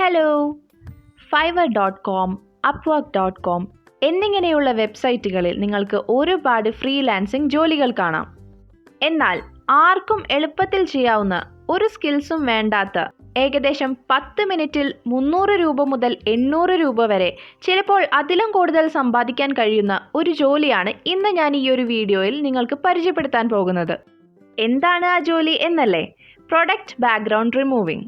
Hello. fiverr.com, upwork.com എന്നിങ്ങനെയുള്ള വെബ്സൈറ്റുകളിൽ നിങ്ങൾക്ക് ഒരുപാട് ഫ്രീലാൻസിംഗ് ജോലികൾ കാണാം. എന്നാൽ ആർക്കും എളുപ്പത്തിൽ ചെയ്യാവുന്ന ഒരു സ്കിൽസും വേണ്ടാത്ത ഏകദേശം 10 മിനിറ്റിൽ 300 രൂപ മുതൽ 800 രൂപ വരെ, ചിലപ്പോൾ അതിലും കൂടുതൽ സമ്പാദിക്കാൻ കഴിയുന്ന ഒരു ജോലിയാണ് ഇന്ന് ഞാൻ ഈ ഒരു വീഡിയോയിൽ നിങ്ങൾക്ക് പരിചയപ്പെടുത്താൻ പോകുന്നത്. എന്താണ് ആ ജോലി എന്നല്ലേ? Product background removing.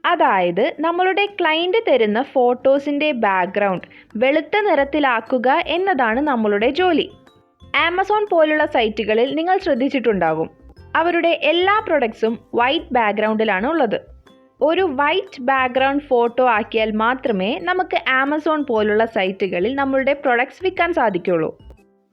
അതായത് നമ്മളുടെ ക്ലയൻറ്റ് തരുന്ന ഫോട്ടോസിൻ്റെ ബാക്ക്ഗ്രൗണ്ട് വെളുത്ത നിറത്തിലാക്കുക എന്നതാണ് നമ്മളുടെ ജോലി. ആമസോൺ പോലുള്ള സൈറ്റുകളിൽ നിങ്ങൾ ശ്രദ്ധിച്ചിട്ടുണ്ടാകും, അവരുടെ എല്ലാ പ്രൊഡക്ട്സും വൈറ്റ് ബാക്ക്ഗ്രൗണ്ടിലാണ് ഉള്ളത്. ഒരു വൈറ്റ് ബാക്ക്ഗ്രൗണ്ട് ഫോട്ടോ ആക്കിയാൽ മാത്രമേ നമുക്ക് ആമസോൺ പോലുള്ള സൈറ്റുകളിൽ നമ്മളുടെ പ്രൊഡക്ട്സ് വിൽക്കാൻ സാധിക്കുള്ളൂ.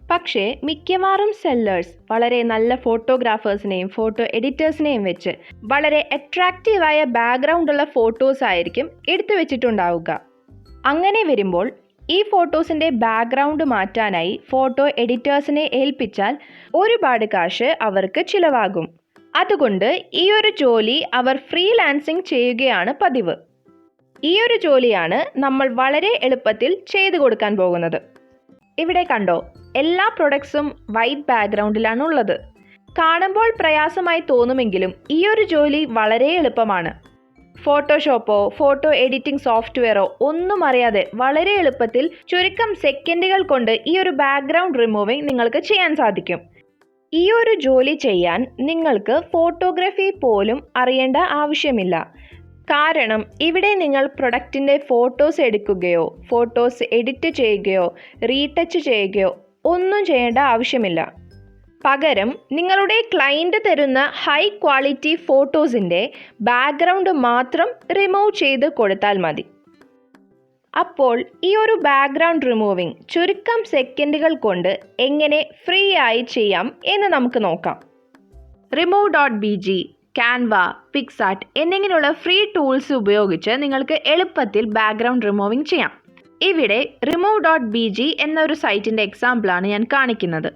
പക്ഷേ മിക്കവാറും സെല്ലേഴ്സ് വളരെ നല്ല ഫോട്ടോഗ്രാഫേഴ്സിനെയും ഫോട്ടോ എഡിറ്റേഴ്സിനെയും വെച്ച് വളരെ അട്രാക്റ്റീവായ ബാക്ക്ഗ്രൗണ്ടുള്ള ഫോട്ടോസ് ആയിരിക്കും എടുത്തു വെച്ചിട്ടുണ്ടാവുക. അങ്ങനെ വരുമ്പോൾ ഈ ഫോട്ടോസിൻ്റെ ബാക്ക്ഗ്രൗണ്ട് മാറ്റാനായി ഫോട്ടോ എഡിറ്റേഴ്സിനെ ഏൽപ്പിച്ചാൽ ഒരുപാട് കാശ് അവർക്ക് ചിലവാകും. അതുകൊണ്ട് ഈ ഒരു ജോലി അവർ ഫ്രീലാൻസിങ് ചെയ്യുകയാണ് പതിവ്. ഈ ഒരു ജോലിയാണ് നമ്മൾ വളരെ എളുപ്പത്തിൽ ചെയ്തു കൊടുക്കാൻ പോകുന്നത്. ഇവിടെ കണ്ടോ, എല്ലാ പ്രൊഡക്ട്സും വൈറ്റ് ബാക്ക്ഗ്രൗണ്ടിലാണ് ഉള്ളത്. കാണുമ്പോൾ പ്രയാസമായി തോന്നുമെങ്കിലും ഈ ഒരു ജോലി വളരെ എളുപ്പമാണ്. ഫോട്ടോഷോപ്പോ ഫോട്ടോ എഡിറ്റിംഗ് സോഫ്റ്റ്വെയറോ ഒന്നും അറിയാതെ വളരെ എളുപ്പത്തിൽ ചുരുക്കം സെക്കൻഡുകൾ കൊണ്ട് ഈ ഒരു ബാക്ക്ഗ്രൗണ്ട് റിമൂവിംഗ് നിങ്ങൾക്ക് ചെയ്യാൻ സാധിക്കും. ഈ ഒരു ജോലി ചെയ്യാൻ നിങ്ങൾക്ക് ഫോട്ടോഗ്രാഫി പോലും അറിയേണ്ട ആവശ്യമില്ല. കാരണം ഇവിടെ നിങ്ങൾ പ്രൊഡക്റ്റിൻ്റെ ഫോട്ടോസ് എടുക്കുകയോ ഫോട്ടോസ് എഡിറ്റ് ചെയ്യുകയോ റീടച്ച് ചെയ്യുകയോ ഒന്നും ചെയ്യേണ്ട ആവശ്യമില്ല. പകരം നിങ്ങളുടെ ക്ലയൻറ്റ് തരുന്ന ഹൈ ക്വാളിറ്റി ഫോട്ടോസിൻ്റെ ബാക്ക്ഗ്രൗണ്ട് മാത്രം റിമൂവ് ചെയ്ത് കൊടുത്താൽ മതി. അപ്പോൾ ഈ ഒരു ബാക്ക്ഗ്രൗണ്ട് റിമൂവിംഗ് ചുരുക്കം സെക്കൻഡുകൾ കൊണ്ട് എങ്ങനെ ഫ്രീ ആയി ചെയ്യാം എന്ന് നമുക്ക് നോക്കാം. remove.bg, ക്യാൻവ, പിക്സാർട്ട് എന്നിങ്ങനെയുള്ള ഫ്രീ ടൂൾസ് ഉപയോഗിച്ച് നിങ്ങൾക്ക് എളുപ്പത്തിൽ ബാക്ക്ഗ്രൗണ്ട് റിമൂവിംഗ് ചെയ്യാം. ഇവിടെ remove.bg എന്നൊരു സൈറ്റിൻ്റെ എക്സാമ്പിളാണ് ഞാൻ കാണിക്കുന്നത്.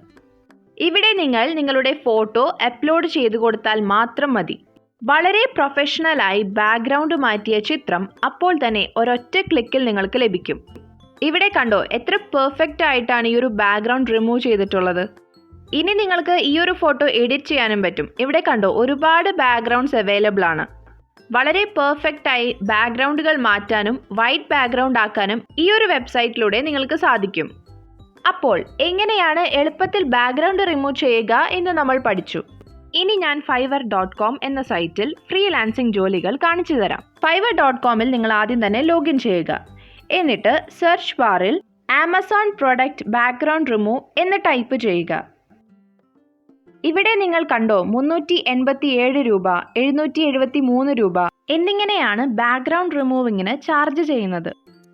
ഇവിടെ നിങ്ങൾ നിങ്ങളുടെ ഫോട്ടോ അപ്ലോഡ് ചെയ്തു കൊടുത്താൽ മാത്രം മതി. വളരെ പ്രൊഫഷണലായി ബാക്ക്ഗ്രൗണ്ട് മാറ്റിയ ചിത്രം അപ്പോൾ തന്നെ ഒരൊറ്റ ക്ലിക്കിൽ നിങ്ങൾക്ക് ലഭിക്കും. ഇവിടെ കണ്ടോ എത്ര പെർഫെക്റ്റ് ആയിട്ടാണ് ഈ ഒരു ബാക്ക്ഗ്രൗണ്ട് റിമൂവ് ചെയ്തിട്ടുള്ളത്. ഇനി നിങ്ങൾക്ക് ഈ ഒരു ഫോട്ടോ എഡിറ്റ് ചെയ്യാനും പറ്റും. ഇവിടെ കണ്ടോ ഒരുപാട് ബാക്ക്ഗ്രൗണ്ട്സ് അവൈലബിൾ ആണ്. വളരെ പെർഫെക്റ്റ് ആയി ബാക്ക്ഗ്രൗണ്ടുകൾ മാറ്റാനും വൈറ്റ് ബാക്ക്ഗ്രൗണ്ട് ആക്കാനും ഈ ഒരു വെബ്സൈറ്റിലൂടെ നിങ്ങൾക്ക് സാധിക്കും. അപ്പോൾ എങ്ങനെയാണ് എളുപ്പത്തിൽ ബാക്ക്ഗ്രൗണ്ട് റിമൂവ് ചെയ്യുക എന്ന് നമ്മൾ പഠിച്ചു. ഇനി ഞാൻ fiverr.com എന്ന സൈറ്റിൽ ഫ്രീലാൻസിംഗ് ജോലികൾ കാണിച്ചു തരാം. fiverr.comൽ നിങ്ങൾ ആദ്യം തന്നെ ലോഗിൻ ചെയ്യുക. എന്നിട്ട് സെർച്ച് ബാറിൽ ആമസോൺ പ്രൊഡക്റ്റ് ബാക്ക്ഗ്രൗണ്ട് റിമൂവ് എന്ന് ടൈപ്പ് ചെയ്യുക. ഇവിടെ നിങ്ങൾ കണ്ടോ 387 രൂപ, 773 രൂപ എന്നിങ്ങനെയാണ് ബാക്ക്ഗ്രൗണ്ട് റിമൂവിങ്ങിന് ചാർജ് ചെയ്യുന്നത്.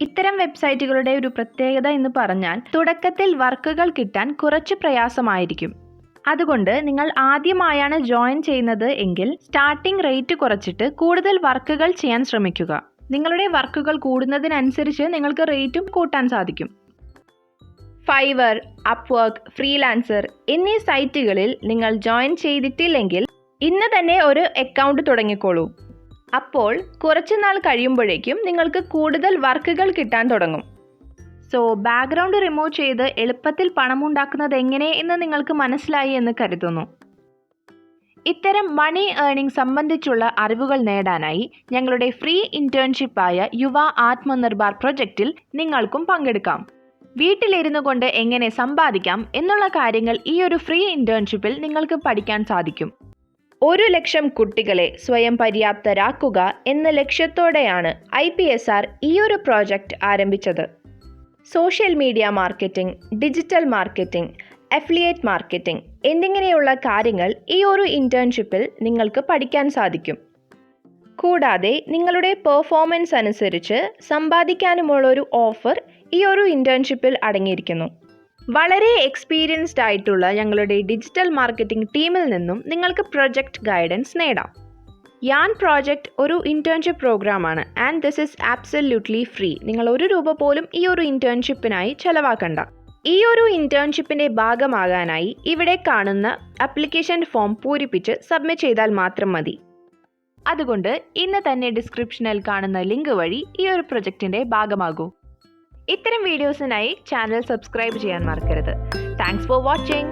ഇത്തരം വെബ്സൈറ്റുകളുടെ ഒരു പ്രത്യേകത എന്ന് പറഞ്ഞാൽ തുടക്കത്തിൽ വർക്കുകൾ കിട്ടാൻ കുറച്ച് പ്രയാസമായിരിക്കും. അതുകൊണ്ട് നിങ്ങൾ ആദ്യമായാണ് ജോയിൻ ചെയ്യുന്നത് എങ്കിൽ സ്റ്റാർട്ടിംഗ് റേറ്റ് കുറച്ചിട്ട് കൂടുതൽ വർക്കുകൾ ചെയ്യാൻ ശ്രമിക്കുക. നിങ്ങളുടെ വർക്കുകൾ കൂടുന്നതിനനുസരിച്ച് നിങ്ങൾക്ക് റേറ്റും കൂട്ടാൻ സാധിക്കും. ഫൈവർ, അപ്വർക്ക്, ഫ്രീലാൻസർ എന്നീ സൈറ്റുകളിൽ നിങ്ങൾ ജോയിൻ ചെയ്തിട്ടില്ലെങ്കിൽ ഇന്ന് തന്നെ ഒരു അക്കൗണ്ട് തുടങ്ങിക്കോളൂ. അപ്പോൾ കുറച്ച് നാൾ കഴിയുമ്പോഴേക്കും നിങ്ങൾക്ക് കൂടുതൽ വർക്കുകൾ കിട്ടാൻ തുടങ്ങും. സോ ബാക്ക്ഗ്രൗണ്ട് റിമൂവ് ചെയ്ത് എളുപ്പത്തിൽ പണമുണ്ടാക്കുന്നത് എങ്ങനെ എന്ന് നിങ്ങൾക്ക് മനസ്സിലായി എന്ന് കരുതുന്നു. ഇത്തരം മണി ഏർണിംഗ് സംബന്ധിച്ചുള്ള അറിവുകൾ നേടാനായി ഞങ്ങളുടെ ഫ്രീ ഇന്റേൺഷിപ്പായ യുവ ആത്മനിർഭർ പ്രൊജക്റ്റിൽ നിങ്ങൾക്കും പങ്കെടുക്കാം. വീട്ടിലിരുന്നു കൊണ്ട് എങ്ങനെ സമ്പാദിക്കാം എന്നുള്ള കാര്യങ്ങൾ ഈ ഒരു ഫ്രീ ഇന്റേൺഷിപ്പിൽ നിങ്ങൾക്ക് പഠിക്കാൻ സാധിക്കും. 1,00,000 കുട്ടികളെ സ്വയം പര്യാപ്തരാക്കുക എന്ന ലക്ഷ്യത്തോടെയാണ് IPSR ഈ ഒരു പ്രോജക്റ്റ് ആരംഭിച്ചത്. Social media marketing, digital marketing, affiliate marketing എന്നിങ്ങനെയുള്ള കാര്യങ്ങൾ ഈ ഒരു ഇന്റേൺഷിപ്പിൽ നിങ്ങൾക്ക് പഠിക്കാൻ സാധിക്കും. കൂടാതെ നിങ്ങളുടെ പെർഫോമൻസ് അനുസരിച്ച് സമ്പാദിക്കാനുമുള്ള ഒരു ഓഫർ ഈ ഒരു ഇന്റേൺഷിപ്പിൽ അടങ്ങിയിരിക്കുന്നു. വളരെ എക്സ്പീരിയൻസ്ഡ് ആയിട്ടുള്ള ഞങ്ങളുടെ ഡിജിറ്റൽ മാർക്കറ്റിംഗ് ടീമിൽ നിന്നും നിങ്ങൾക്ക് പ്രൊജക്റ്റ് ഗൈഡൻസ് നേടാം. യാൻ പ്രോജക്റ്റ് ഒരു ഇന്റേൺഷിപ്പ് പ്രോഗ്രാമാണ് and this is absolutely free. നിങ്ങൾ 1 രൂപ പോലും ഈ ഒരു ഇന്റേൺഷിപ്പിനായി ചെലവാക്കണ്ട. ഈ ഒരു ഇന്റേൺഷിപ്പിന്റെ ഭാഗമാകാനായി ഇവിടെ കാണുന്ന ആപ്ലിക്കേഷൻ ഫോം പൂരിപ്പിച്ച് സബ്മിറ്റ് ചെയ്താൽ മാത്രം മതി. അതുകൊണ്ട് ഇന്ന് തന്നെ ഡിസ്ക്രിപ്ഷനിൽ കാണുന്ന ലിങ്ക് വഴി ഈ ഒരു പ്രൊജക്റ്റിൻ്റെ ഭാഗമാകൂ. ഇത്തരം വീഡിയോസിനായി ചാനൽ സബ്സ്ക്രൈബ് ചെയ്യാൻ മറക്കരുത്. Thanks for watching.